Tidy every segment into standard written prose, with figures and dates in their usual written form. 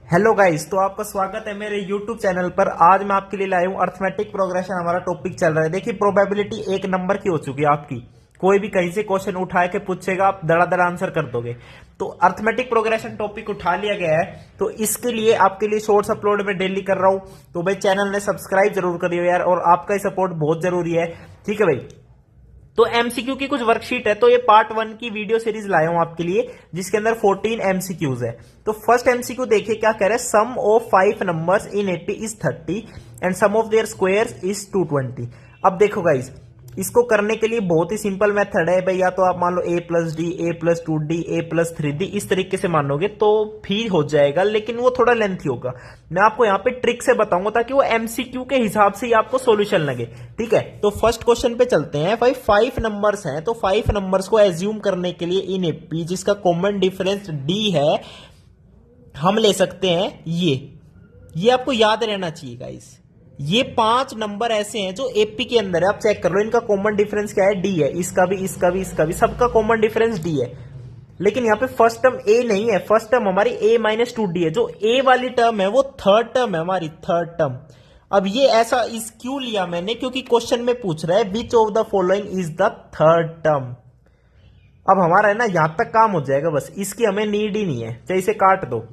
Hello guys, तो आपका स्वागत है मेरे YouTube चैनल पर। आज मैं आपके लिए लाया हूं अर्थमेटिक प्रोग्रेशन। हमारा टॉपिक चल रहा है। देखिए, प्रोबेबिलिटी 1 नंबर की हो चुकी है आपकी। कोई भी कहीं से क्वेश्चन उठा के पूछेगा, आप धड़ाधड़ आंसर कर दोगे। तो अर्थमेटिक प्रोग्रेशन टॉपिक उठा लिया गया है। तो इसके लिए आपके लिए शॉर्ट्स अपलोड में डेली कर रहा हूं। तो भाई चैनल ने सब्सक्राइब जरूर करिए यार, और आपका ही सपोर्ट बहुत जरूरी है। ठीक है भाई। तो एमसीक्यू की कुछ वर्कशीट है। तो ये पार्ट 1 की वीडियो सीरीज लाया हूं आपके लिए, जिसके अंदर 14 एमसीक्यूज है। तो फर्स्ट एमसीक्यू देखिए क्या कह रहा है। Sum of 5 numbers in AP is 30 and sum of their squares is 220। अब देखो गाइस, इसको करने के लिए बहुत ही सिंपल मेथड है भाई। या तो आप मान लो a plus D, A plus 2d, A plus 3d, इस तरीके से मानोगे तो भी हो जाएगा, लेकिन वो थोड़ा लेंथी होगा। मैं आपको यहाँ पे ट्रिक से बताऊंगा ताकि वो एमसीक्यू के हिसाब से ही आपको सॉल्यूशन लगे। ठीक है, तो फर्स्ट क्वेश्चन पे चलते हैं भाई। 5 नंबर्स हैं, तो 5 नंबर्स को एज्यूम करने के लिए इन एपी जिसका कॉमन डिफरेंस d है, हम ले सकते हैं ये आपको याद रहना चाहिए गाइस। ये 5 नंबर ऐसे हैं जो एपी के अंदर है। आप चेक कर लो, इनका कॉमन डिफरेंस क्या है, डी है। इसका भी, इसका भी, इसका भी, सबका कॉमन डिफरेंस डी है। लेकिन यहाँ पे फर्स्ट टर्म ए नहीं है, फर्स्ट टर्म हमारी a माइनस 2d है। जो ए वाली टर्म है वो थर्ड टर्म है, हमारी थर्ड टर्म। अब ये ऐसा इस क्यों लिया मैंने, क्योंकि क्वेश्चन में पूछ रहा है which of the following is the third term. अब हमारा है ना, यहां तक काम हो जाएगा बस। इसकी हमें नीड ही नहीं है, चाहे इसे काट दो,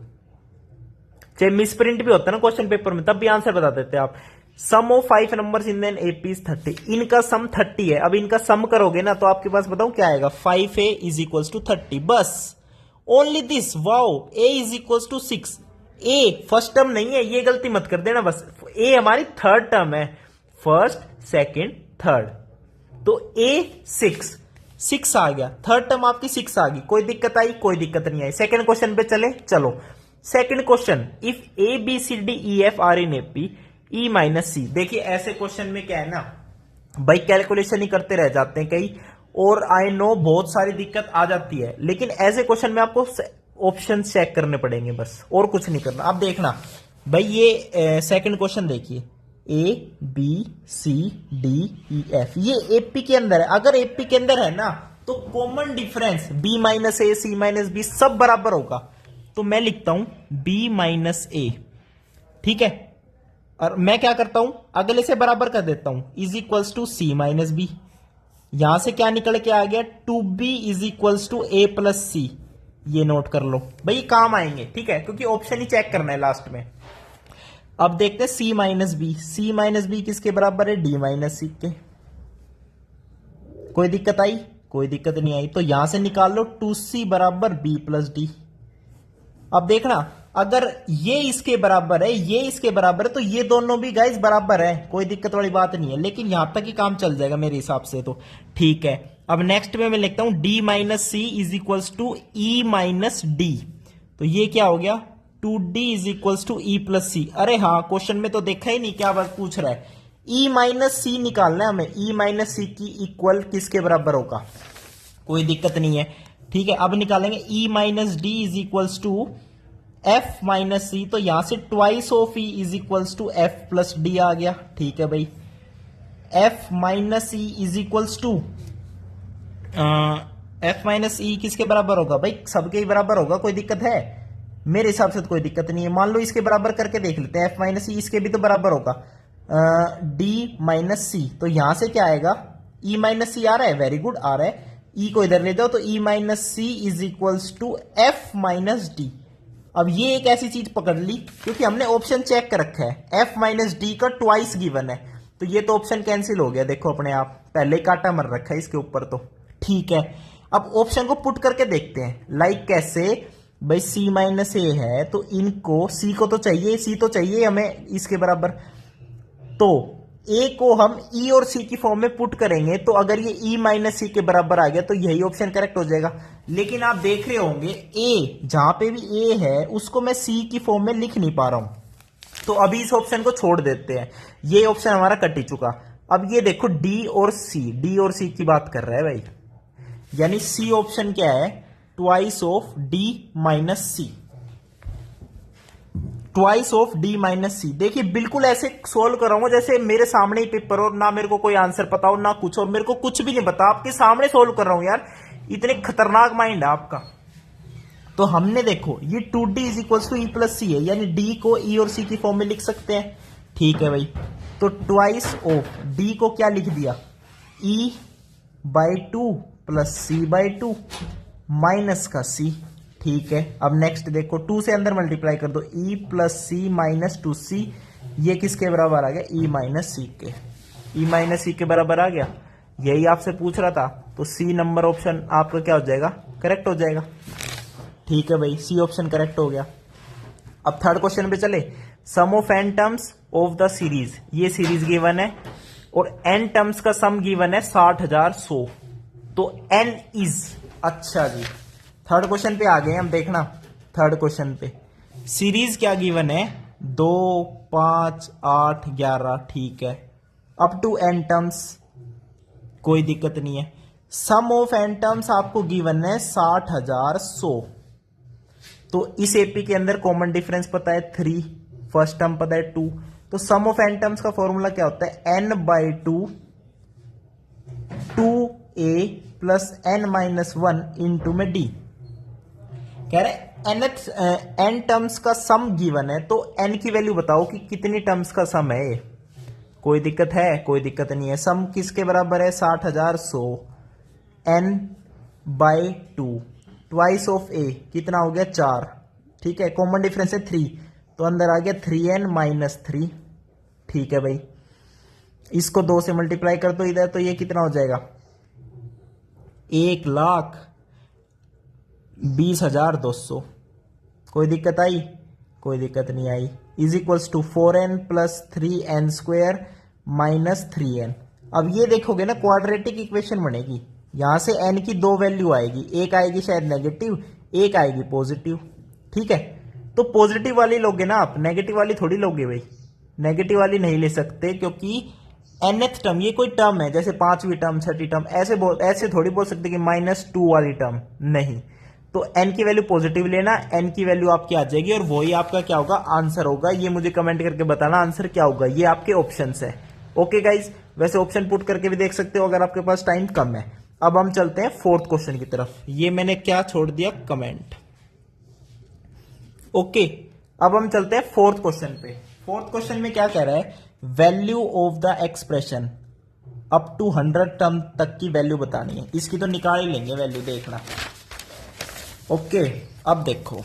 चाहे मिसप्रिंट भी होता है ना क्वेश्चन पेपर में, तब भी आंसर बता देते हैं आप। Sum of 5 numbers in an AP is 30। इनका सम 30 है। अब इनका सम करोगे ना तो आपके पास बताऊं क्या आएगा, 5a इज इक्वल्स टू 30। बस only this. Wow, a is equals to 6। a first term नहीं है, ये गलती मत कर देना। बस a हमारी थर्ड टर्म है, फर्स्ट सेकेंड थर्ड। तो a 6 आ गया, थर्ड टर्म आपकी 6 आ गई। कोई दिक्कत आई? कोई दिक्कत नहीं आई। सेकेंड क्वेश्चन पे चले, चलो। Second question, if A B C D E F are in AP E minus C. देखिए ऐसे क्वेश्चन में क्या है ना भाई, कैलकुलेशन ही करते रह जाते हैं कई, और आई नो बहुत सारी दिक्कत आ जाती है। लेकिन ऐसे क्वेश्चन में आपको ऑप्शन चेक करने पड़ेंगे बस, और कुछ नहीं करना। आप देखना भाई, ये सेकंड क्वेश्चन देखिए, A B C D E F, ये एपी के अंदर है। अगर एपी के अंदर है ना तो कॉमन डिफरेंस बी माइनस ए, सी माइनस बी सब बराबर होगा। तो मैं लिखता हूं बी माइनस ए। ठीक है, और मैं क्या करता हूं, अगले से बराबर कर देता हूं, is equals to C minus B. यहां से क्या निकल के आ गया, 2b is equals to A plus C. ये नोट कर लो भाई, काम आएंगे। ठीक है, क्योंकि ऑप्शन ही चेक करना है लास्ट में। अब देखते हैं सी माइनस बी। सी माइनस बी किसके बराबर है, डी माइनस सी के। कोई दिक्कत आई? कोई दिक्कत नहीं आई। तो यहां से निकाल लो 2c बराबर बी प्लस डी। अब देखना, अगर ये इसके बराबर है, ये इसके बराबर है, तो ये दोनों भी गाइस बराबर है, कोई दिक्कत वाली बात नहीं है। लेकिन यहां तक ही काम चल जाएगा मेरे हिसाब से तो। ठीक है, अब नेक्स्ट में मैं लिखता हूं d minus C is equals to E minus D. तो ये क्या हो गया, 2d is equals to E plus C. अरे हाँ, क्वेश्चन में तो देखा ही नहीं क्या बात पूछ रहा है। ई माइनस सी निकालना है हमें। ई माइनस सी की इक्वल किसके बराबर होगा, कोई दिक्कत नहीं है। ठीक है, अब निकालेंगे E minus D is equals to F minus C. तो यहां से twice of E is equals to F plus D आ गया। ठीक है भाई, F minus E is equals to F minus E किसके बराबर होगा भाई, सबके ही बराबर होगा। कोई दिक्कत है? मेरे हिसाब से तो कोई दिक्कत नहीं है। मान लो इसके बराबर करके देख लेते हैं, एफ माइनस ई इसके भी तो बराबर होगा, डी माइनस सी। तो यहां से क्या आएगा, ई माइनस सी आ रहा है, वेरी गुड आ रहा है। ई को इधर ले जाओ, तो E minus C is equals to F minus D. अब ये एक ऐसी चीज पकड़ ली, क्योंकि हमने ऑप्शन चेक कर रखा है, एफ माइनस डी का ट्वाइस गिवन है। तो ये तो ऑप्शन कैंसिल हो गया, देखो अपने आप, पहले ही काटा मर रखा है इसके ऊपर तो। ठीक है, अब ऑप्शन को पुट करके देखते हैं। लाइक कैसे भाई, सी माइनस ए है तो इनको, सी को तो चाहिए, सी तो चाहिए हमें इसके बराबर। तो ए को हम ई और सी की फॉर्म में पुट करेंगे, तो अगर ये ई माइनस सी के बराबर आ गया तो यही ऑप्शन करेक्ट हो जाएगा। लेकिन आप देख रहे होंगे, ए जहां पे भी ए है उसको मैं सी की फॉर्म में लिख नहीं पा रहा हूं। तो अभी इस ऑप्शन को छोड़ देते हैं, ये ऑप्शन हमारा कट ही चुका। अब ये देखो, डी और सी, डी और सी की बात कर रहा है भाई, यानी सी ऑप्शन क्या है, twice of D minus C. Twice of D minus C. देखिए बिल्कुल ऐसे सोल्व कर रहा हूं जैसे मेरे सामने ही पेपर हो, ना मेरे को कोई आंसर पता हो ना कुछ, और मेरे को कुछ भी नहीं पता, आपके सामने सोल्व कर रहा हूं यार। इतने खतरनाक माइंड है आपका। तो हमने देखो ये 2d is equals to E plus C है, यानी d को e और c की फॉर्म में लिख सकते हैं। ठीक है भाई, तो ट्वाइस ऑफ d को क्या लिख दिया, e by 2 plus c by 2 minus का c। ठीक है, अब नेक्स्ट देखो 2 से अंदर मल्टीप्लाई कर दो, e प्लस सी माइनस 2c, ये किसके बराबर आ गया, e माइनस सी के, e माइनस सी के बराबर आ गया। यही आपसे पूछ रहा था, तो सी नंबर ऑप्शन आपका क्या हो जाएगा, करेक्ट हो जाएगा। ठीक है भाई, सी ऑप्शन करेक्ट हो गया। अब थर्ड क्वेश्चन पे चले, sum of N terms of the series, ये सीरीज गिवन है और एन टर्म्स का सम गिवन है 60,100, तो एन इज, अच्छा जी थर्ड क्वेश्चन पे आ गए हम, देखना थर्ड क्वेश्चन पे सीरीज क्या गिवन है, 2, 5, 8, 11। ठीक है, अप टू एन टर्म्स कोई दिक्कत नहीं है। सम ऑफ एन टर्म्स आपको गिवन है 60,100, तो इस एपी के अंदर कॉमन डिफरेंस पता है 3, फर्स्ट टर्म पता है 2, तो सम ऑफ एन टर्म्स का फॉर्मूला क्या होता है, n by 2 2a plus n minus 1 into में d। कह रहे एन टर्म्स का सम गिवन है, तो n की वैल्यू बताओ कि कितनी टर्म्स का सम है ये। कोई दिक्कत है, कोई दिक्कत नहीं है। सम किसके बराबर है, 60,100 n by 2 twice of a कितना हो गया 4। ठीक है, कॉमन डिफरेंस है 3, तो अंदर आ गया 3n माइनस 3। ठीक है भाई, इसको 2 से मल्टीप्लाई कर दो इधर, तो ये कितना हो जाएगा, 1,20,200। कोई दिक्कत आई, कोई दिक्कत नहीं आई। Is equals to 4n plus 3n square minus 3n। अब ये देखोगे ना, क्वाड्रेटिक इक्वेशन बनेगी, यहां से n की 2 वैल्यू आएगी, एक आएगी शायद नेगेटिव, एक आएगी पॉजिटिव। ठीक है, तो पॉजिटिव वाली लोगे ना आप, नेगेटिव वाली थोड़ी लोगे भाई, नेगेटिव वाली नहीं ले सकते, क्योंकि nth टर्म ये कोई टर्म है, जैसे 5वीं टर्म 6ठी टर्म, ऐसे थोड़ी बोल सकते कि -2 वाली टर्म नहीं। तो n की वैल्यू पॉजिटिव लेना, n की वैल्यू आपकी आ जाएगी और वही आपका क्या होगा, आंसर होगा। ये मुझे कमेंट करके बताना आंसर क्या होगा, ये आपके ऑप्शंस है। ओके गाइज, वैसे ऑप्शन पुट करके भी देख सकते हो अगर आपके पास टाइम कम है। अब हम चलते हैं फोर्थ क्वेश्चन की तरफ। ये मैंने क्या छोड़ दिया, कमेंट। ओके, अब हम चलते हैं फोर्थ क्वेश्चन पे। फोर्थ क्वेश्चन में क्या कह रहा है, value of the expression up to 100 term तक की वैल्यू बतानी है। इसकी तो निकाल ही लेंगे वैल्यू, देखना। ओके, अब देखो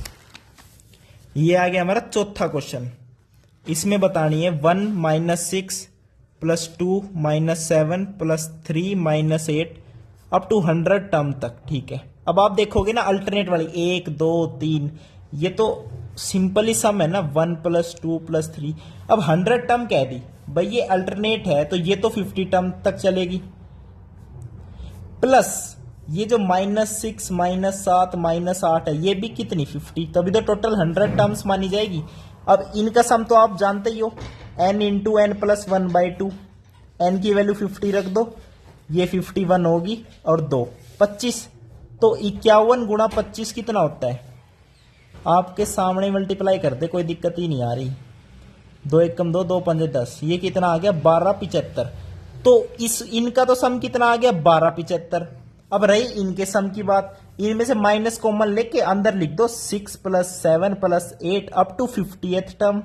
ये आ गया हमारा चौथा क्वेश्चन। इसमें बतानी है 1 minus 6 plus 2 minus 7 plus 3 minus 8 up to 100 term तक। ठीक है, अब आप देखोगे ना अल्टरनेट वाली 1 2 3, ये तो सिंपल ही सम है ना, 1 प्लस 2 प्लस 3। अब 100 टर्म कह दी भाई, ये अल्टरनेट है तो ये तो 50 टर्म तक चलेगी, प्लस ये जो -6 -7 -8 है, ये भी कितनी 50, तभी तो टोटल 100 टर्म्स मानी जाएगी। अब इनका सम तो आप जानते ही हो, n into n plus 1/2, n की वैल्यू 50 रख दो, ये 51 होगी और 2 25, तो 51 गुणा 25 कितना होता है, आपके सामने मल्टीप्लाई कर दे, कोई दिक्कत ही नहीं आ रही। 2 1 कम 2, 2 5 10, ये कितना आ गया 1275। तो इनका तो सम कितना आ गया 1275। अब रही इनके सम की बात, इनमें से माइनस कॉमन लेके अंदर लिख दो 6 plus 7 plus 8 up to 50th term.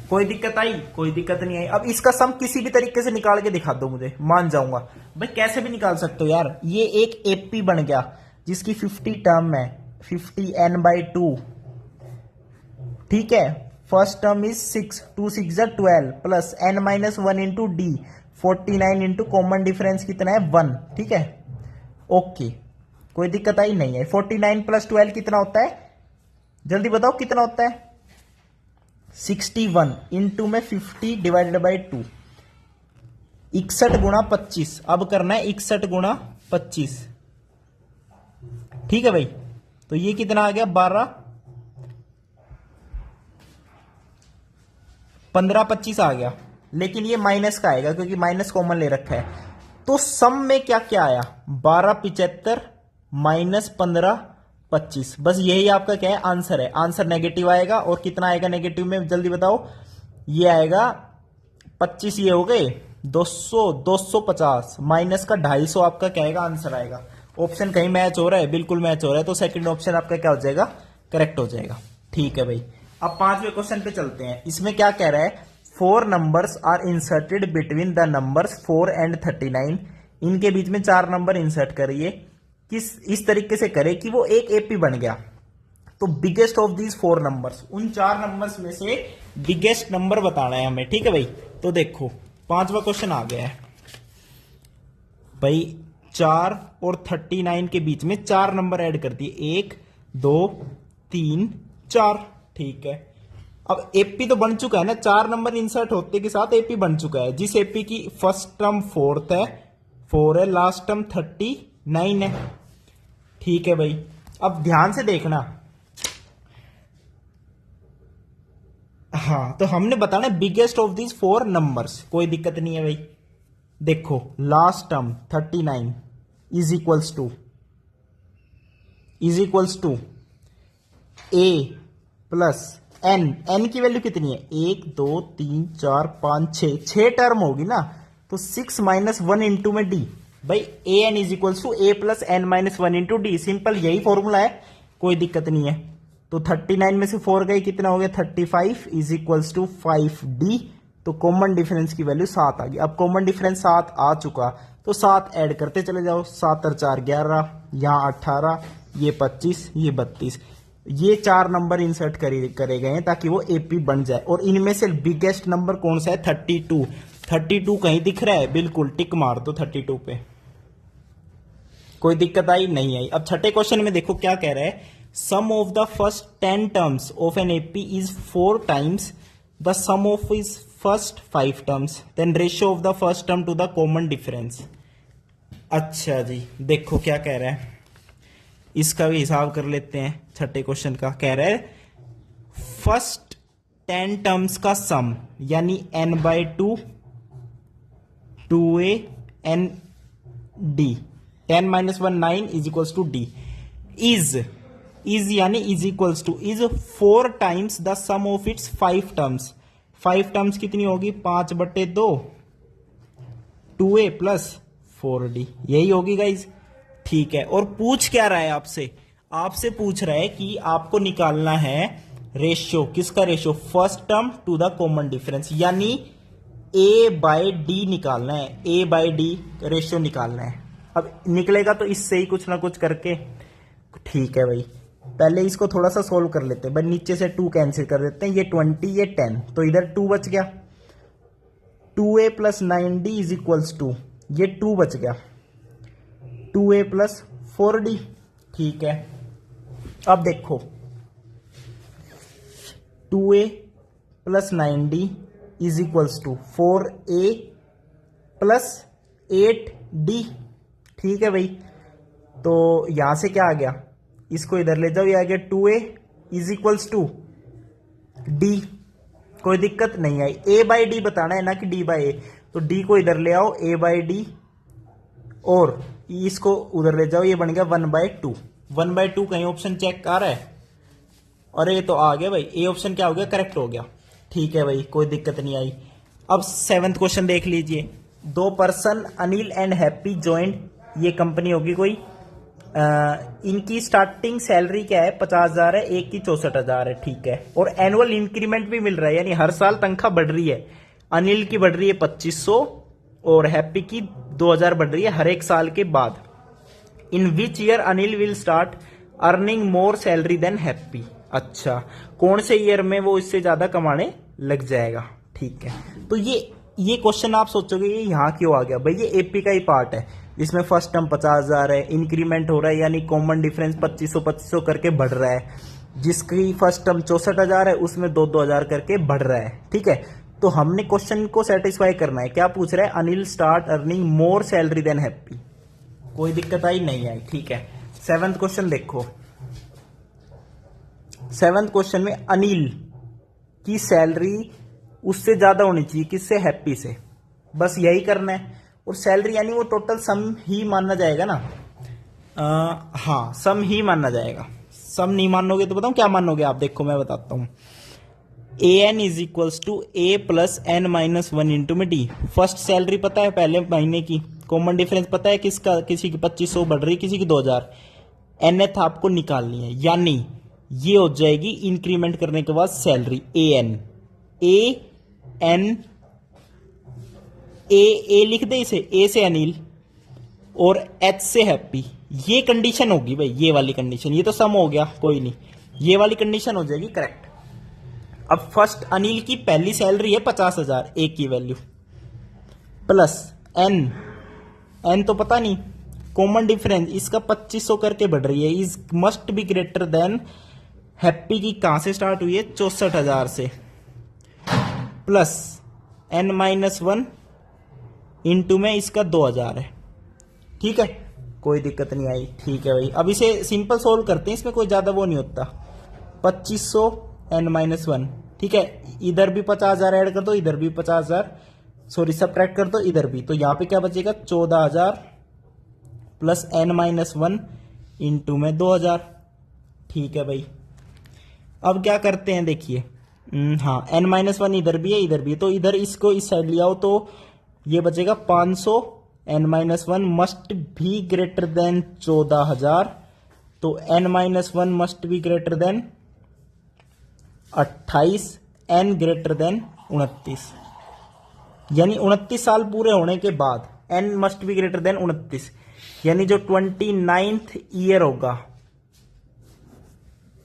कोई दिक्कत आई, कोई दिक्कत नहीं आई। अब इसका सम किसी भी तरीके से निकाल के दिखा दो मुझे, मान जाऊंगा। भाई कैसे भी निकाल सकते हो यार, ये एक एपी बन गया जिसकी 50 टर्म है, 50n/2। ठीक है, first term is 6, 2 6 12 plus n-1 into D 49 into common difference कितना है 1। ठीक है, ओके, कोई दिक्कत आई नहीं है। 49 प्लस 12 कितना होता है, जल्दी बताओ कितना होता है, 61 इंटू में 50 डिवाइडेड बाई 2, 61 गुणा 25। अब करना है 61 गुणा 25। ठीक है भाई, तो ये कितना आ गया 12, 15 25 आ गया, लेकिन ये माइनस का आएगा क्योंकि माइनस कॉमन ले रखा है। तो सम में क्या क्या आया, 12 75 माइनस 15 25, बस यही आपका क्या है आंसर है। आंसर नेगेटिव आएगा, और कितना आएगा नेगेटिव में जल्दी बताओ, ये आएगा 25, ये हो गए 200 250 माइनस का 250 आपका क्या आएगा आंसर आएगा। ऑप्शन कहीं मैच हो रहा है, बिल्कुल मैच हो रहा है, तो सेकंड ऑप्शन आपका क्या हो जाएगा, करेक्ट हो जाएगा। ठीक है भाई, अब 5वें क्वेश्चन पे चलते हैं। इसमें क्या कह रहा है, 4 numbers are inserted between the numbers 4 and 39। इनके बीच में 4 नंबर इंसर्ट करिए, किस इस तरीके से करे कि वो एक एपी बन गया। तो बिगेस्ट ऑफ दीज 4 नंबर्स, उन 4 नंबर्स में से बिगेस्ट नंबर बताना है हमें। ठीक है भाई, तो देखो 5वां क्वेश्चन आ गया है भाई। 4 और 39 के बीच में 4 नंबर ऐड कर दिए, 1 2 3 4। ठीक है, अब एपी तो बन चुका है ना, 4 नंबर इंसर्ट होते के साथ एपी बन चुका है। जिस एपी की फर्स्ट टर्म 4 है, लास्ट टर्म 39 है। ठीक है भाई, अब ध्यान से देखना। हाँ, तो हमने बताना बिगेस्ट ऑफ दीज 4 नंबर्स, कोई दिक्कत नहीं है भाई। देखो last term 39 is equals to A plus n की वैल्यू कितनी है, 1 2 3 4 5 6 टर्म होगी ना, तो 6 माइनस 1 इंटू में डी। भाई A N is equals to A plus N minus 1 into D, simple यही फॉर्मूला है, कोई दिक्कत नहीं है। तो 39 में से 4 गई, कितना हो गया 35 इज इक्वल्स टू 5d। तो कॉमन डिफरेंस की वैल्यू 7 आ गई। अब कॉमन डिफरेंस 7 आ चुका, तो 7 ऐड करते चले जाओ, 7 और 4 11, यहाँ 18, ये 25, ये 32। ये 4 नंबर इंसर्ट करे गए हैं ताकि वो एपी बन जाए। और इनमें से बिगेस्ट नंबर कौन सा है, 32। 32 कहीं दिख रहा है, बिल्कुल टिक मार दो 32 पे। कोई दिक्कत आई, नहीं आई। अब छठे क्वेश्चन में देखो क्या कह रहा है, sum of the first 10 terms of an AP is 4 times the sum of is first 5 terms, then ratio of the first term to the common difference. अच्छा जी, देखो क्या कह रहा है, इसका भी हिसाब कर लेते हैं। छठे क्वेश्चन का कह रहा है फर्स्ट 10 टर्म्स का सम, यानी n/2 2a n d, 10 minus 1 9 is equals to d, is यानी is equals to is 4 times the sum of its 5 terms. 5 terms कितनी होगी, 5/2 2a प्लस 4d, यही होगी गाइज। ठीक है, और पूछ क्या रहा है आपसे, आपसे पूछ रहा है कि आपको निकालना है रेशियो, किसका ratio, first term to the common difference, यानी a/d निकालना है, a/d रेशियो निकालना है। अब निकलेगा तो इससे ही कुछ ना कुछ करके। ठीक है भाई, पहले इसको थोड़ा सा सोल्व कर लेते हैं भाई, नीचे से 2 कैंसिल कर देते हैं, ये 20 ये 10, तो इधर 2 बच गया, 2a plus 9d is equals to, ये 2 बच गया 2a प्लस 4d। ठीक है, अब देखो 2a plus 9d is equals to 4a plus 8d। ठीक है भाई, तो यहां से क्या आ गया, इसको इधर ले जाओ, ये आ गया 2a is equals to d। कोई दिक्कत नहीं आई, a/d बताना है ना कि d/a, तो d को इधर ले आओ, a/d, और इसको उधर ले जाओ, ये बन गया 1/2। 1/2 कहीं ऑप्शन चेक आ रहा है, और ये तो आ गया भाई, ए ऑप्शन क्या हो गया, करेक्ट हो गया। ठीक है भाई, कोई दिक्कत नहीं आई। अब 7th क्वेश्चन देख लीजिए, 2 person Anil and happy joint, ये कंपनी होगी कोई, इनकी स्टार्टिंग सैलरी क्या है, 50,000 है, एक की 64,000 है। ठीक है, और एनुअल इंक्रीमेंट भी मिल रहा है, यानी हर साल तनख्वाह बढ़ रही है। अनिल की बढ़ रही है 2500 और हैप्पी की 2000 बढ़ रही है हर एक साल के बाद। In which year Anil will start earning more salary than Happy. अच्छा, कौन से ईयर में वो इससे ज्यादा कमाने लग जाएगा। ठीक है, तो ये क्वेश्चन आप सोचोगे ये यहाँ क्यों आ गया भाई, ये एपी का ही पार्ट है, जिसमें फर्स्ट टर्म 50,000 है, इंक्रीमेंट हो रहा है, यानी कॉमन डिफरेंस 2500 करके बढ़ रहा है। जिसकी फर्स्ट टर्म 64,000 है, उसमें 2,000 करके बढ़ रहा है। ठीक है, तो हमने क्वेश्चन को सेटिस्फाई करना है। क्या पूछ रहा है, Anil start earning more salary than happy. कोई दिक्कत आई, नहीं आई। ठीक है, 7th क्वेश्चन देखो, 7th क्वेश्चन में अनिल की सैलरी उससे ज्यादा होनी चाहिए, किससे, हैप्पी से, बस यही करना है। और सैलरी यानी वो टोटल सम ही मानना जाएगा ना, हाँ सम ही मानना जाएगा। सम नहीं मानोगे तो बताऊं क्या मानोगे आप, देखो मैं बताता हूं। an is equals to a plus n minus 1 into में d। फर्स्ट सैलरी पता है पहले महीने की, कॉमन डिफरेंस पता है किसका, किसी की 2500 बढ़ रही, किसी की 2000। nth आपको निकालनी है, यानी ये हो जाएगी इंक्रीमेंट करने के बाद सैलरी an। ए लिख दे इसे, ए से अनिल और एच से हैप्पी। ये कंडीशन होगी भाई, ये वाली कंडीशन। ये तो सम हो गया, कोई नहीं, ये वाली कंडीशन हो जाएगी करेक्ट। अब फर्स्ट अनिल की पहली सैलरी है 50,000, ए की वैल्यू, प्लस एन तो पता नहीं, कॉमन डिफरेंस इसका 2500 करके बढ़ रही है, is must be greater than happy की कहां से स्टार्ट हुई है, 64,000 से, प्लस n-1 इंटू में इसका 2000 है। ठीक है, कोई दिक्कत नहीं आई। ठीक है भाई, अब इसे सिंपल सोल्व करते हैं, इसमें कोई ज्यादा वो नहीं होता। 2500 n-1, ठीक है, इधर भी 50,000 ऐड कर दो, इधर भी 50,000, सॉरी सब्ट्रैक्ट कर दो इधर भी, तो यहां पे क्या बचेगा 14,000 प्लस n-1 इंटू में 2000। ठीक है भाई, अब क्या करते हैं देखिए, हाँ n-1 इधर भी है, इधर भी, तो इधर इसको इस साइड ले आओ, तो ये बचेगा 500, n-1 मस्ट भी ग्रेटर देन 14,000, तो n-1 मस्ट भी greater than 28, n greater than 29, यानी 29 साल पूरे होने के बाद n must be greater than 29, यानी जो 29th ईयर होगा,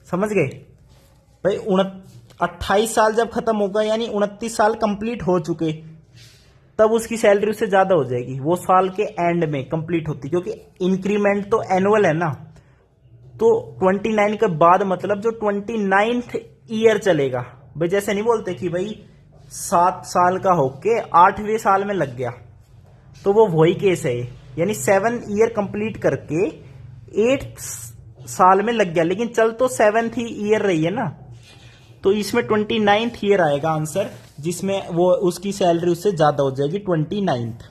समझ गए भाई, 28 साल जब खत्म होगा यानी 29 साल कंप्लीट हो चुके, तब उसकी सैलरी उससे ज्यादा हो जाएगी, वो साल के एंड में कंप्लीट होती, क्योंकि इंक्रीमेंट तो एनुअल है ना। तो 29 के बाद मतलब जो 29th ईयर चलेगा भाई, जैसे नहीं बोलते कि भाई 7 साल का होके 8वें साल में लग गया, तो वो वही केस है, यानी 7 ईयर कंप्लीट करके 8 साल में लग गया, लेकिन चल तो 7th ही ईयर रही है ना, तो इसमें 29th ईयर आएगा आंसर, जिसमें वो उसकी सैलरी उससे ज्यादा हो जाएगी 29th।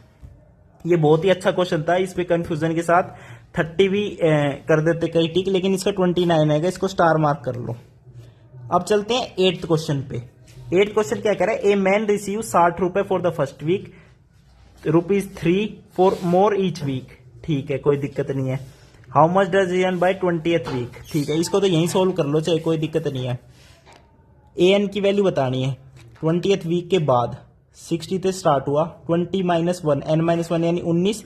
ये बहुत ही अच्छा क्वेश्चन था, इस पे कंफ्यूजन के साथ 30 भी कर देते कई टिक, लेकिन इसका 29 आएगा, इसको स्टार मार्क कर लो। अब चलते हैं 8th क्वेश्चन पे। 8th क्वेश्चन क्या कह रहा है, ए मैन रिसीव 60 रुपए for the first week, ₹3 for more each week. ठीक है, कोई दिक्कत नहीं है। How much does he earn by 20th week. ठीक है, इसको तो यहीं सोल्व कर लो चाहे, कोई दिक्कत नहीं है। ए एन की वैल्यू बतानी है 20th वीक के बाद, 60 से स्टार्ट हुआ, 20 - 1 n-1 यानी 19,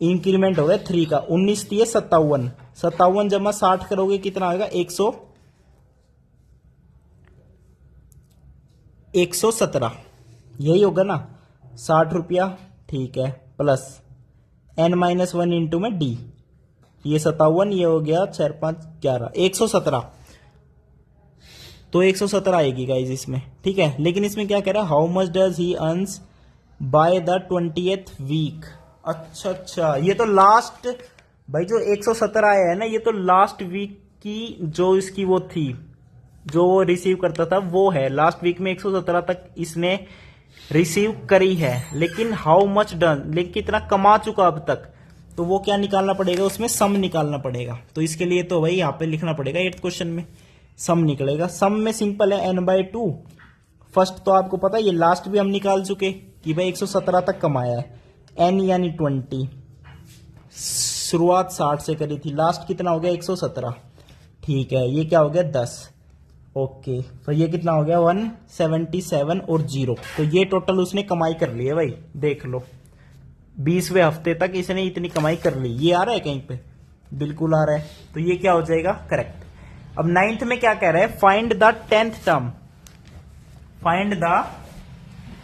इंक्रीमेंट हो गया 3 का, 19 दिए 57, 57 जमा 60 करोगे कितना आएगा 117, यही होगा ना, 60 रुपया। ठीक है, प्लस n-1 इंटू में डी, ये 57, ये हो गया 4 5 11, 117, तो 117 आएगी गाइज इसमें। ठीक है, लेकिन इसमें क्या कह रहा है, how much does he earns by the 20th week. अच्छा, ये तो लास्ट भाई, जो 117 आया है ना, ये तो लास्ट वीक की जो इसकी वो थी, जो वो रिसीव करता था, वो है लास्ट वीक में 117 तक इसने रिसीव करी है, लेकिन हाउ मच डन, लेकिन कितना कमा चुका अब तक, तो वो क्या निकालना पड़ेगा, उसमें सम निकालना पड़ेगा। तो इसके लिए तो भाई यहाँ पे लिखना पड़ेगा 8th क्वेश्चन में सम निकलेगा। सम में सिंपल है n/2, फर्स्ट तो आपको पता है, ये लास्ट भी हम निकाल चुके कि भाई 117 तक कमाया है, n यानी 20, शुरुआत 60 से करी थी, लास्ट कितना हो गया 117। ठीक है, ये क्या हो गया 10, ओके, तो ये कितना हो गया 177 और 0, तो ये टोटल उसने कमाई कर ली है भाई, देख लो 20वें हफ्ते तक इसने इतनी कमाई कर ली। ये आ रहा है कहीं पे, बिल्कुल आ रहा है, तो ये क्या हो जाएगा करेक्ट। अब 9th में क्या कह रहा है, find the 10th term, find the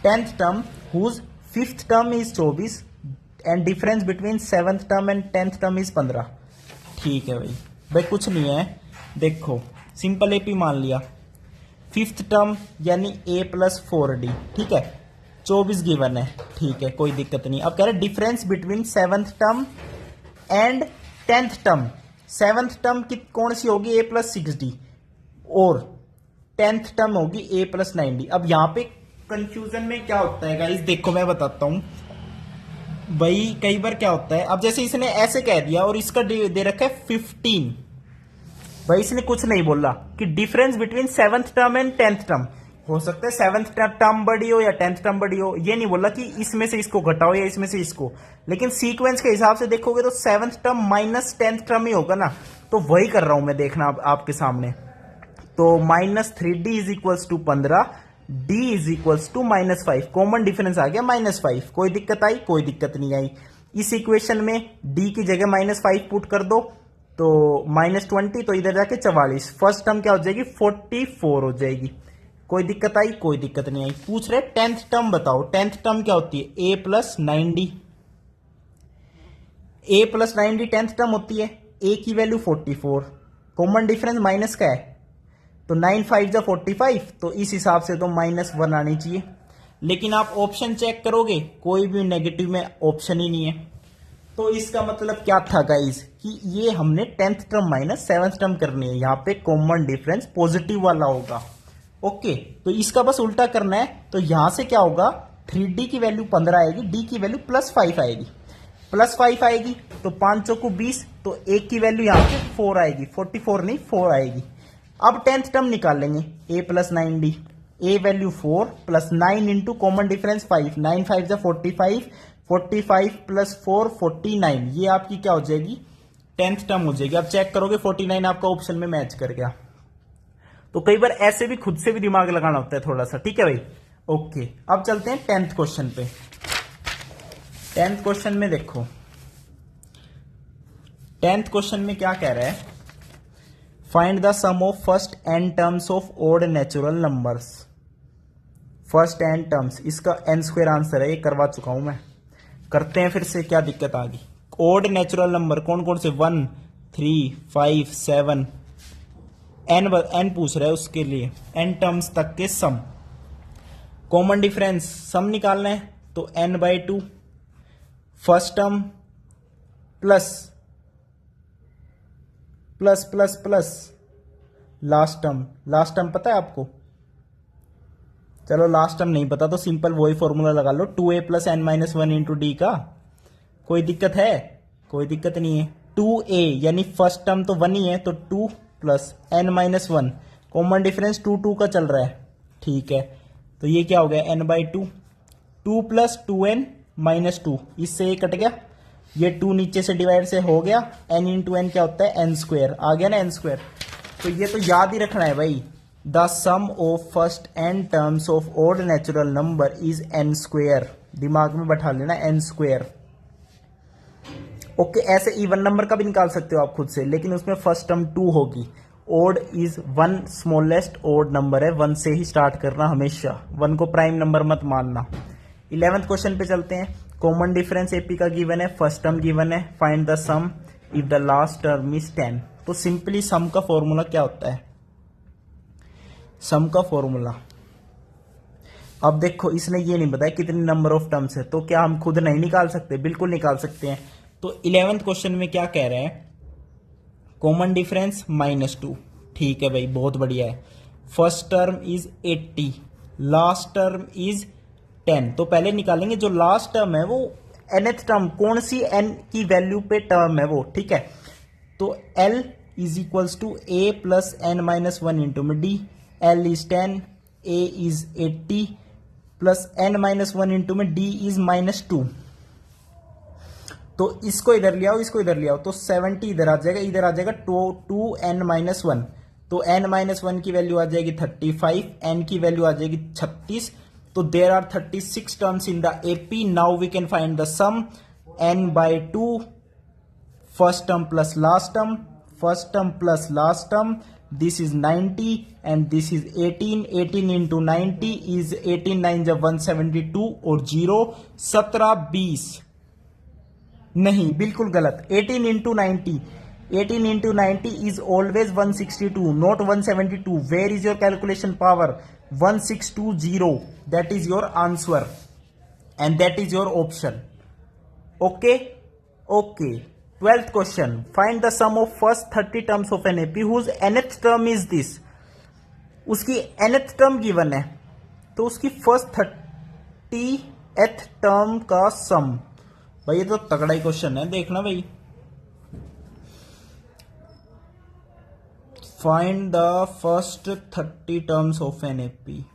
10th term whose 5th term is 24 and difference between 7th term and 10th term is 15। ठीक है भाई, कुछ नहीं है, देखो सिंपल एपी मान लिया, 5th टर्म यानी a + 4d, ठीक है, 24 गिवन है। ठीक है, कोई दिक्कत नहीं। अब कह रहे difference between 7th term and 10th term, 7th term की कौन सी होगी, a + 6d, और 10th टर्म होगी a + 9d। अब यहां पे कंफ्यूजन में क्या होता है गाइस, देखो मैं बताता हूं भाई, कई बार क्या होता है, अब जैसे इसने ऐसे कह दिया और इसका दे रखा है 15, भाई इसने कुछ नहीं बोला कि difference between 7th term and 10th term, हो सकता है 7th टर्म बड़ी हो या 10th टर्म बड़ी हो, ये नहीं बोला कि इसमें से इसको घटाओ या इसमें से इसको, लेकिन सीक्वेंस के हिसाब से देखोगे तो 7th term minus 10th term ही होगा ना, तो वही कर रहा हूं मैं, देखना आपके सामने। तो -3d is equals to 15, d is equals to -5, common difference आ गया -5। कोई दिक्कत आई? कोई दिक्कत नहीं आई। इस इक्वेशन में d की जगह -5 पुट कर दो तो -20, तो इधर जाके 44, फर्स्ट टर्म क्या हो जाएगी 44 हो जाएगी। कोई दिक्कत आई? कोई दिक्कत नहीं आई। पूछ रहे 10th टर्म बताओ, 10th टर्म क्या होती है? a plus 9d, a plus 9d 10th term होती है। a की वैल्यू 44, कॉमन डिफरेंस माइनस का है, तो 9 5 जा 45, तो इस हिसाब से तो -1 आनी चाहिए। लेकिन आप ऑप्शन चेक करोगे, कोई भी नेगेटिव में ऑप्शन ही नहीं है। तो इसका मतलब क्या था गाइस, कि ये हमने 10th term minus 7th term करनी है, यहाँ पे कॉमन डिफरेंस पॉजिटिव वाला होगा। ओके, तो इसका बस उल्टा करना है। तो यहां से क्या होगा, 3d की वैल्यू 15 आएगी, d की वैल्यू +5 आएगी, +5 आएगी, तो 5 चौको 20, तो a की वैल्यू यहां पे 4 आएगी, 44 नहीं 4 आएगी। अब 10th टर्म निकाल लेंगे, a plus 9d, a value 4 plus 9 into common difference 5, 9 5 जा 45, 45 प्लस 4 49, ये आपकी क्या हो जाएगी 10th टर्म हो जाएगी। अब चेक करोगे 49 आपका ऑप्शन में मैच कर गया। तो कई बार ऐसे भी खुद से भी दिमाग लगाना होता है थोड़ा सा, ठीक है भाई। ओके, अब चलते हैं 10th क्वेश्चन पे। 10th क्वेश्चन में देखो, 10th क्वेश्चन में क्या कह रहा है, find the sum of first n terms of odd natural numbers. First n terms, इसका n² आंसर है, ये करवा चुका हूं मैं। करते हैं फिर से, क्या दिक्कत आ गई। ओड नेचुरल नंबर कौन कौन से, 1 3 5 7, n पूछ रहा है, उसके लिए n टर्म्स तक के सम। कॉमन डिफरेंस सम निकालना है, तो n/2 first term plus plus plus plus last term. Last term पता है आपको? चलो लास्ट टर्म नहीं पता तो सिंपल वही फॉर्मूला लगा लो, 2a plus n-1 into D का। कोई दिक्कत है? कोई दिक्कत नहीं है। 2a यानी फर्स्ट टर्म तो 1 ही है, तो 2 प्लस n-1, कॉमन डिफरेंस 2 का चल रहा है, ठीक है। तो ये क्या हो गया, n/2, 2 प्लस 2n-2, इससे ये कट गया, ये 2 नीचे से डिवाइड से हो गया, n इंटू n क्या होता है n², आ गया ना n²। तो ये तो याद ही रखना है भाई, the sum of first n terms of odd natural number is n², दिमाग में बैठा लेना n²। ओके, ऐसे इवन नंबर का भी निकाल सकते हो आप खुद से, लेकिन उसमें फर्स्ट टर्म 2 होगी। Odd is 1 smallest odd number है, 1 से ही स्टार्ट करना हमेशा, 1 को प्राइम नंबर मत मानना। 11th क्वेश्चन पे चलते हैं। कॉमन डिफरेंस एपी का गिवन है, फर्स्ट टर्म गिवन है, find the sum if the last term is 10। तो सिंपली सम का फॉर्मूला क्या होता है, सम का फॉर्मूला, अब देखो इसने ये नहीं बताया कितने नंबर ऑफ टर्म्स है, तो क्या हम खुद नहीं निकाल सकते? बिल्कुल निकाल सकते हैं। तो 11th क्वेश्चन में क्या कह रहे हैं, कॉमन डिफरेंस -2, ठीक है भाई, बहुत बढ़िया है। First term is 80, last term is 10। तो पहले निकालेंगे जो लास्ट टर्म है वो nth टर्म, कौन सी n की वैल्यू पे टर्म है वो, ठीक है। तो l is equals to a plus n-1 into में d, l is 10, a is 80 plus n-1 into में d इज -2। तो इसको इधर ले आओ, इसको इधर ले आओ, तो 70 इधर आ जाएगा, इधर आ जाएगा 2n-1, तो n-1 की वैल्यू आ जाएगी 35, n की वैल्यू आ जाएगी 36। तो there are 36 terms in the AP. Now we can find the sum, n/2 first term plus last term, first term plus last term, this is 90 and this is 18, 18 into 90 is 18 9 जब 172 और 0 17 20, नहीं बिल्कुल गलत, 18 into 90, 18 into 90 is always 162, not 172। Where is your calculation power? 1620, that is your answer and that is your option. Okay okay. 12th question, find the sum of first 30 terms of an AP whose nth term is this. उसकी nth term given है, तो उसकी first 30th term का सम। भाई ये तो तगड़ा ही question है, देखना भाई। Find the first 30 terms of an AP.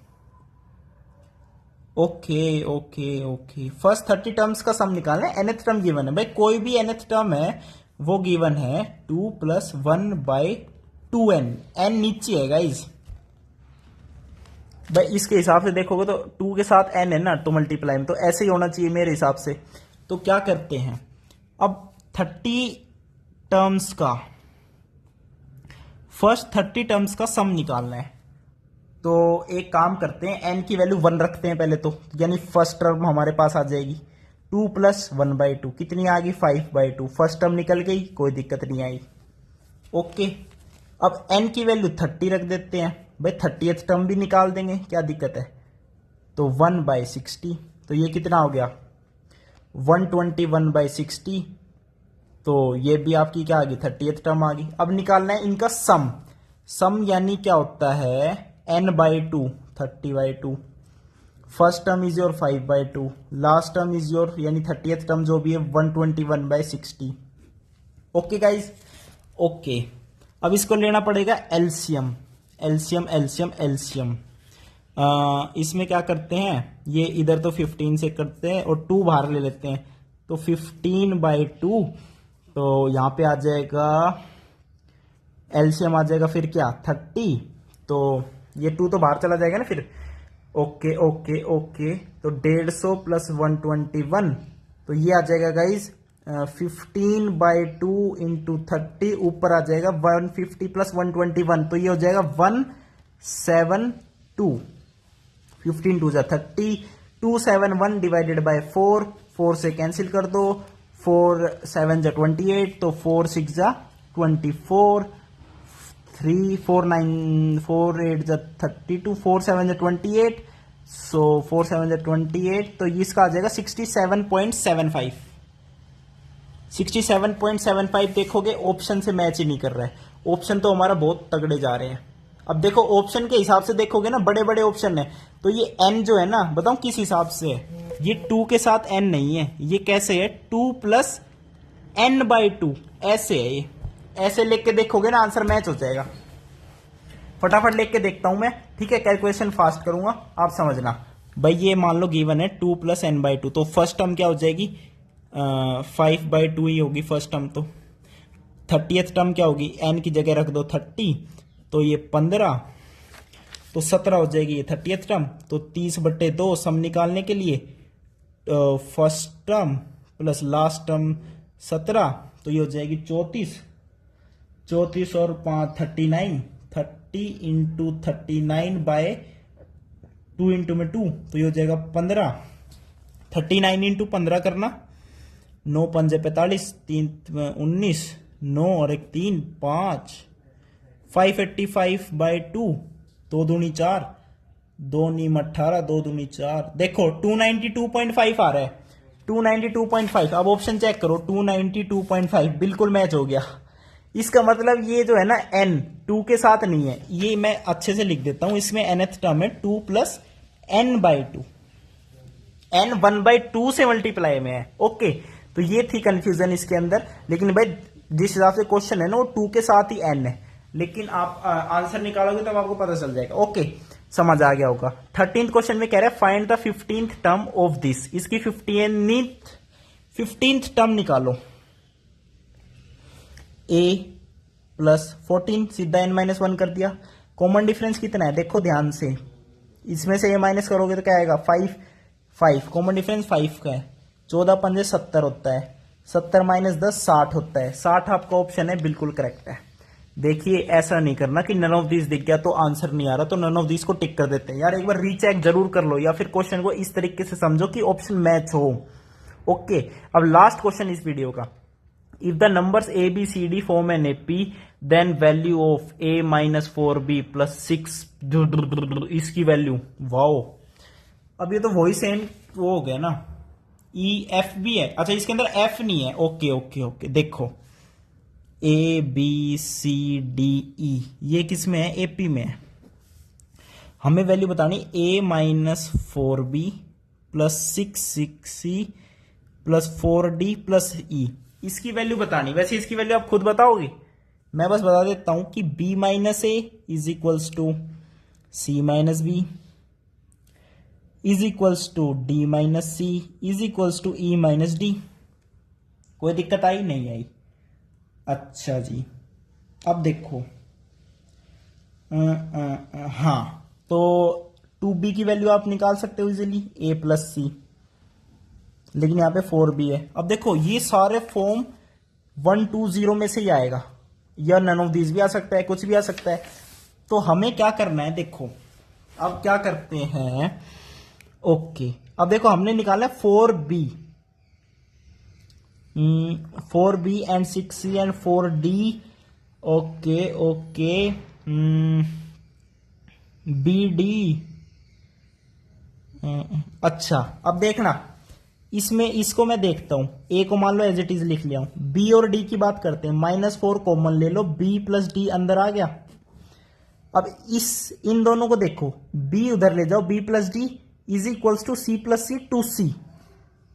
Okay okay okay, first 30 terms का सम निकालना है, nth टर्म गिवन है भाई, कोई भी nth टर्म है वो गिवन है 2 प्लस 1/2n, n नीचे है गाइज भाई, इसके हिसाब से देखोगे तो 2 के साथ n है ना, तो मल्टीप्लाई में तो ऐसे ही होना चाहिए मेरे हिसाब से। तो क्या करते हैं, अब 30 टर्म्स का, फर्स्ट 30 टर्म्स का सम निकालना है। तो एक काम करते हैं, n की वैल्यू 1 रखते हैं पहले तो, यानी फर्स्ट टर्म हमारे पास आ जाएगी 2 प्लस 1/2, कितनी आ गई 5/2, फर्स्ट टर्म निकल गई, कोई दिक्कत नहीं आई। ओके, अब n की वैल्यू 30 रख देते हैं भाई, 30th टर्म भी निकाल देंगे, क्या दिक्कत है। तो 1/60, तो ये कितना हो गया 121/60, तो ये भी आपकी क्या आ गई 30th टर्म आ गई। अब निकालना है इनका सम, सम यानी क्या होता है n/2, 30/2, first term is your 5/2, last term is your यानी 30th टर्म जो भी है 121/60। ओके गाइज, ओके, अब इसको लेना पड़ेगा एलसीएम, एलसीएम एलसीएम एलसीएम। इसमें क्या करते हैं, ये इधर तो 15 से करते हैं और 2 बाहर ले लेते हैं, तो 15/2, तो यहां पे आ जाएगा एलसीएम आ जाएगा फिर क्या 30, तो ये 2 तो बाहर चला जाएगा ना फिर। ओके ओके ओके, तो 150 प्लस 121, तो ये आ जाएगा गाइज 15/2 इंटू 30, ऊपर आ जाएगा 150 प्लस 121, तो ये हो जाएगा 172, 15 2 30, 271 डिवाइडेड बाय 4, 4 से कैंसिल कर दो, 4 7 जा 28, तो 4 6 जा 24, 3 4 9 4 8 जा 32, 4 7 जा 28, सो 4 7 जा 28, तो ये इसका आ जाएगा 67.75, 67.75। देखोगे ऑप्शन से मैच ही नहीं कर रहा है, ऑप्शन तो हमारा बहुत तगड़े जा रहे हैं। अब देखो ऑप्शन के हिसाब से देखोगे ना, बड़े बड़े ऑप्शन है, तो ये n जो है ना, बताऊं किस हिसाब से है, ये 2 के साथ n नहीं है, ये कैसे है 2 प्लस n/2, ऐसे है ये, ऐसे लिख के देखोगे ना आंसर मैच हो जाएगा। फटाफट लिख के देखता हूं मैं, ठीक है, कैलकुलेशन फास्ट करूंगा, आप समझना भाई। ये मान लो गिवन है 2 प्लस n/2, तो फर्स्ट टर्म क्या हो जाएगी 5/2 ही होगी फर्स्ट टर्म, तो 30th टर्म क्या होगी, n की जगह रख दो 30, तो ये 15, तो 17 हो जाएगी ये 30th टर्म, तो 30/2 सम निकालने के लिए first term plus last term 17, तो ये हो जाएगी 34, 34 और 5 39, 30 इंटू 39/2 इंटू में 2, तो ये हो जाएगा 15, 39 इंटू 15 करना, 9 पंजे 45, 3 19, 9 और 1 3 5, 585/2, 2 दूनी 4, 2 नीम 18, 2 दूनी 4, देखो 292.5 आ रहा है, 292.5। अब ऑप्शन चेक करो, 292.5 बिल्कुल मैच हो गया। इसका मतलब ये जो है ना n 2 के साथ नहीं है, ये मैं अच्छे से लिख देता हूं, इसमें nth टर्म है 2 प्लस n/2, n 1/2 से मल्टीप्लाई में है। ओके, तो ये थी कंफ्यूजन इसके अंदर, लेकिन भाई जिस हिसाब से क्वेश्चन है ना वो 2 के साथ ही n है, लेकिन आप आंसर निकालोगे तब आपको पता चल जाएगा। ओके, समझ आ गया होगा। 13th क्वेश्चन में कह रहा है find the 15th term of this, इसकी 15th टर्म निकालो। a प्लस 14, सीधा n-1 कर दिया। कॉमन डिफरेंस कितना है देखो ध्यान से, इसमें से ये माइनस करोगे तो क्या आएगा 5, कॉमन डिफरेंस 5 का है, 14 पंजे 70 होता है, 70 माइनस 10 60 होता है, 60 आपका ऑप्शन है, बिल्कुल करेक्ट है। देखिए ऐसा नहीं करना कि नन ऑफ दिस दिख गया तो आंसर नहीं आ रहा तो नन ऑफ दिस को टिक कर देते हैं यार, एक बार रीचेक जरूर कर लो, या फिर क्वेश्चन को इस तरीके से समझो कि ऑप्शन मैच हो। ओके, अब लास्ट क्वेश्चन इस वीडियो का, if the numbers a b c d form an AP then value of a minus 4b plus 6, इसकी वैल्यू, वाओ, अब ये तो वही सेम वो हो गया ना, E F भी है, अच्छा इसके अंदर F नहीं है। ओके ओके ओके, देखो A B C D E ये किस में है, AP में है, हमें वैल्यू बतानी a minus 4b plus 6c plus 4d plus e, इसकी वैल्यू बतानी। वैसे इसकी वैल्यू आप खुद बताओगे, मैं बस बता देता हूं कि b minus a is equals to C minus b, is equals to d minus C is equals to E minus d. कोई दिक्कत आई? नहीं आई। अच्छा जी, अब देखो हाँ, तो 2b की वैल्यू आप निकाल सकते हो इजीली, a प्लस सी, लेकिन यहाँ पे 4b है। अब देखो ये सारे फॉर्म 1 2 0 में से ही आएगा, या नन ऑफ दिस भी आ सकता है, कुछ भी आ सकता है। तो हमें क्या करना है, देखो अब क्या करते हैं, ओके अब देखो हमने निकाला 4b and 6c and 4d, okay okay, BD। अच्छा अब देखना, इसमें इसको मैं देखता हूं, ए को मान लो एज इट इज लिख लिया हूं, बी और डी की बात करते हैं, -4 कॉमन ले लो, बी प्लस डी अंदर आ गया। अब इन दोनों को देखो, बी उधर ले जाओ, b plus d is equals to c plus c 2c।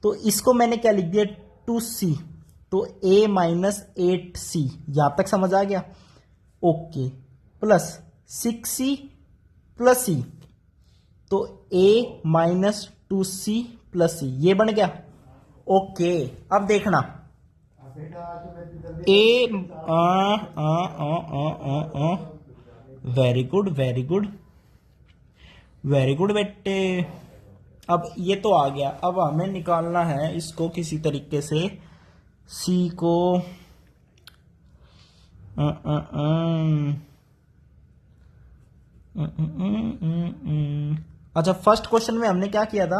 तो इसको मैंने क्या लिख दिया 2c, तो a माइनस 8c, यहां तक समझ आ गया, okay, plus 6c plus c, तो a minus 2c plus c, ये बन गया, ओके। अब देखना very good very good very good बेटे। अब ये तो आ गया, अब हमें निकालना है इसको किसी तरीके से, c को अच्छा, फर्स्ट क्वेश्चन में हमने क्या किया था,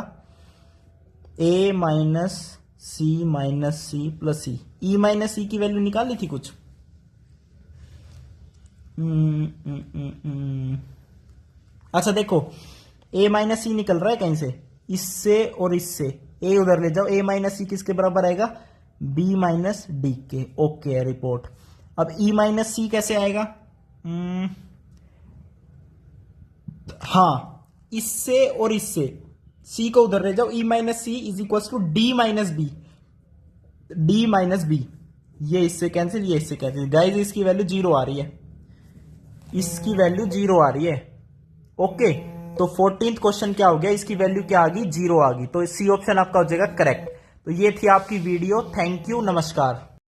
a minus C plus C, E minus C की वैल्यू निकाली थी कुछ, अच्छा देखो a माइनस सी निकल रहा है कहीं से, इससे और इससे, a उधर ले जाओ, a माइनस सी किसके बराबर आएगा, b माइनस डी के, ओके रिपोर्ट। अब e माइनस सी कैसे आएगा, हाँ इससे और इससे, c को उधर ले जाओ, e minus C is equal to d minus b, ये इससे कैंसिल, ये इससे कैंसिल, गाइस इसकी वैल्यू 0 आ रही है, इसकी वैल्यू 0 आ रही है, ओके। तो 14th क्वेश्चन क्या हो गया, इसकी वैल्यू क्या आ गई, 0 आ गई, तो सी ऑप्शन आपका हो जाएगा करेक्ट। तो ये थी आपकी वीडियो, थैंक यू, नमस्कार।